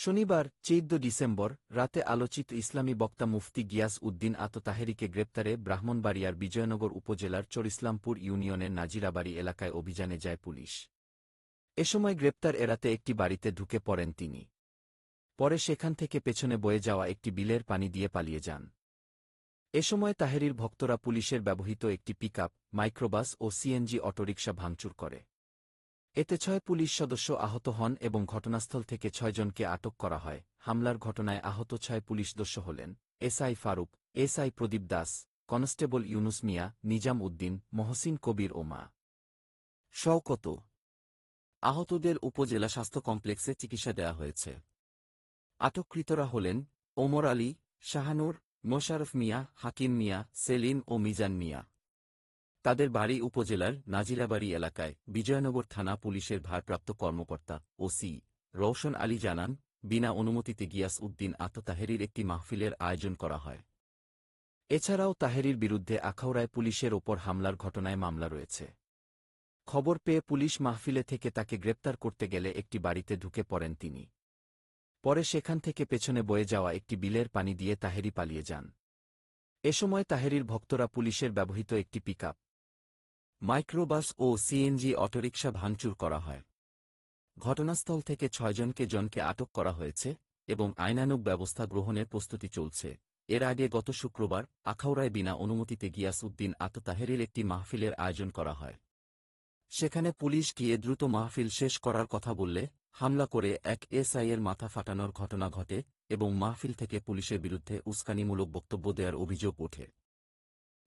শনিবার ১৪ ডিসেম্বর রাতে আলোচিত ইসলামী বক্তা মুফতি গিয়াস উদ্দিন আত-তাহেরীকে গ্রেপ্তারে ব্রাহ্মণবাড়িয়ার বিজয়নগর উপজেলার চরিসলামপুর ইউনিয়নের নাজিরাবাড়ি এলাকায় অভিযানে যায় পুলিশ। এ সময় গ্রেপ্তার এড়াতে একটি বাড়িতে ঢুকে পড়েন তিনি। পরে সেখান থেকে পেছনে বয়ে যাওয়া একটি বিলের পানি দিয়ে পালিয়ে যান। এ সময় তাহেরীর ভক্তরা পুলিশের ব্যবহৃত একটি পিকআপ, মাইক্রোবাস ও সিএনজি অটোরিকশা ভাঙচুর করে। এতে ৬ পুলিশ সদস্য আহত হন এবং ঘটনাস্থল থেকে ৬ জনকে আটক করা হয়। হামলার ঘটনায় আহত ৬ পুলিশ সদস্য হলেন SI Faruk, SI Pradip Das, constable Yunus মিয়া, নিজাম উদ্দিন, মহসিন কবির ও মা শওকত। আহতদের উপজেলা স্বাস্থ্য কমপ্লেক্সে চিকিৎসা দেওয়া হয়েছে। আটককৃতরা হলেন ওমর আলী, শাহানুর, মোশাররফ মিয়া, হাকিম মিয়া, সেলিম ও মিজান মিয়া। তাদের বাড়ি উপজেলার নাজিরাবাড়ি এলাকায়। বিজয়নগর থানা পুলিশের ভারপ্রাপ্ত কর্মকর্তা ওসি রওশন আলী জানান, বিনা অনুমতিতে গিয়াস উদ্দিন আত-তাহেরীর একটি মাহফিলের আয়োজন করা হয়। এছাড়াও তাহেরীর বিরুদ্ধে আখাউড়ায় পুলিশের ওপর হামলার ঘটনায় মামলা রয়েছে। খবর পেয়ে পুলিশ মাহফিলে থেকে তাকে গ্রেপ্তার করতে গেলে একটি বাড়িতে ঢুকে পড়েন তিনি। পরে সেখান থেকে পেছনে বয়ে যাওয়া একটি বিলের পানি দিয়ে তাহেরী পালিয়ে যান। এ সময় তাহেরীর ভক্তরা পুলিশের ব্যবহৃত একটি পিকআপ, মাইক্রোবাস ও সিএনজি অটোরিকশা ভাঙচুর করা হয়। ঘটনাস্থল থেকে ৬ জনকে আটক করা হয়েছে এবং আইনানুগ ব্যবস্থা গ্রহণের প্রস্তুতি চলছে। এর আগে গত শুক্রবার আখাউড়ায় বিনা অনুমতিতে গিয়াস উদ্দিন আত-তাহেরীর একটি মাহফিলের আয়োজন করা হয়। সেখানে পুলিশ গিয়ে দ্রুত মাহফিল শেষ করার কথা বললে হামলা করে এক এসআইয়ের মাথা ফাটানোর ঘটনা ঘটে এবং মাহফিল থেকে পুলিশের বিরুদ্ধে উস্কানিমূলক বক্তব্য দেওয়ার অভিযোগ ওঠে।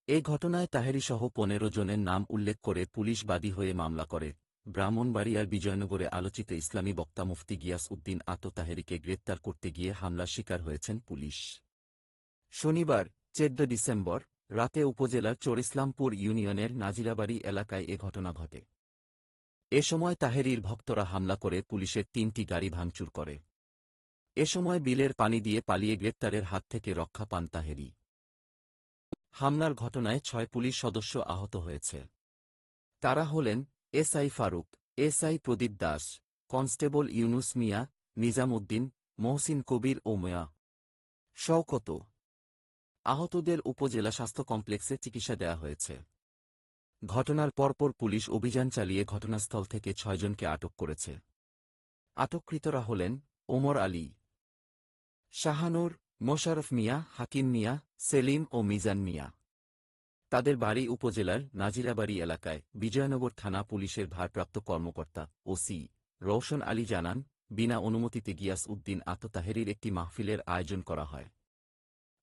এই ঘটনায় তাহেরীসহ ১৫ জনের নাম উল্লেখ করে পুলিশ বাদী হয়ে মামলা করে। ব্রাহ্মণবাড়িয়ার বিজয়নগরে আলোচিত ইসলামী বক্তা মুফতি গিয়াস উদ্দিন আত-তাহেরীকে গ্রেপ্তার করতে গিয়ে হামলার শিকার হয়েছেন পুলিশ। শনিবার ১৪ ডিসেম্বর রাতে উপজেলার চরিসলামপুর ইউনিয়নের নাজিরাবাড়ি এলাকায় এ ঘটনা ঘটে। এ সময় তাহেরীর ভক্তরা হামলা করে পুলিশের ৩টি গাড়ি ভাঙচুর করে। এ সময় বিলের পানি দিয়ে পালিয়ে গ্রেপ্তারের হাত থেকে রক্ষা পান তাহেরী। হামলার ঘটনায় ৬ পুলিশ সদস্য আহত হয়েছে। তারা হলেন SI Faruk, SI Pradip Das, constable Yunus মিয়া, নিজাম উদ্দিন, মহসিন কবির ও মা শওকত। আহতদের উপজেলা স্বাস্থ্য কমপ্লেক্সে চিকিৎসা দেওয়া হয়েছে। ঘটনার পরপর পুলিশ অভিযান চালিয়ে ঘটনাস্থল থেকে ৬ জনকে আটক করেছে। আটককৃতরা হলেন ওমর আলী, শাহানুর, মোশাররফ মিয়া, হাকিম মিয়া, সেলিম ও মিজান মিয়া। তাদের বাড়ি উপজেলার নাজিরাবাড়ি এলাকায়। বিজয়নগর থানা পুলিশের ভারপ্রাপ্ত কর্মকর্তা ওসি রওশন আলী জানান, বিনা অনুমতিতে গিয়াস উদ্দিন আত-তাহেরীর একটি মাহফিলের আয়োজন করা হয়।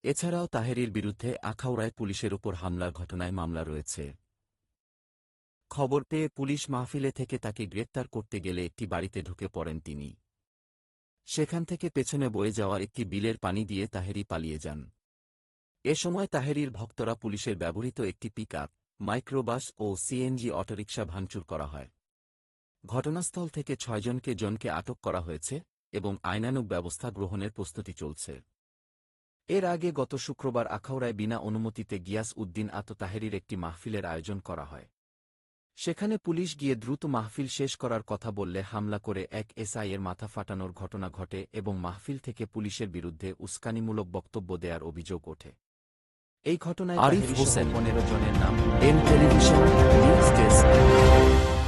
এছাড়াও তাহেরীর বিরুদ্ধে আখাউড়ায় পুলিশের ওপর হামলার ঘটনায় মামলা রয়েছে। খবর পেয়ে পুলিশ মাহফিলে থেকে তাকে গ্রেপ্তার করতে গেলে একটি বাড়িতে ঢুকে পড়েন তিনি। সেখান থেকে পেছনে বয়ে যাওয়া একটি বিলের পানি দিয়ে তাহেরী পালিয়ে যান। এ সময় তাহেরীর ভক্তরা পুলিশের ব্যবহৃত একটি পিকআপ, মাইক্রোবাস ও সিএনজি অটোরিকশা ভাঙচুর করা হয়। ঘটনাস্থল থেকে ৬ জনকে আটক করা হয়েছে এবং আইনানুগ ব্যবস্থা গ্রহণের প্রস্তুতি চলছে। এর আগে গত শুক্রবার আখাউড়ায় বিনা অনুমতিতে গিয়াস উদ্দিন আত-তাহেরীর একটি মাহফিলের আয়োজন করা হয়। সেখানে পুলিশ গিয়ে দ্রুত মাহফিল শেষ করার কথা বললে হামলা করে এক এসআইয়ের মাথা ফাটানোর ঘটনা ঘটে এবং মাহফিল থেকে পুলিশের বিরুদ্ধে উস্কানিমূলক বক্তব্য দেওয়ার অভিযোগ ওঠে। এই ঘটনায় আরিফ তাহেরীসহ হোসেন, ১৫ জনের নাম এন টেলিভিশন নিউজ ডেস্ক।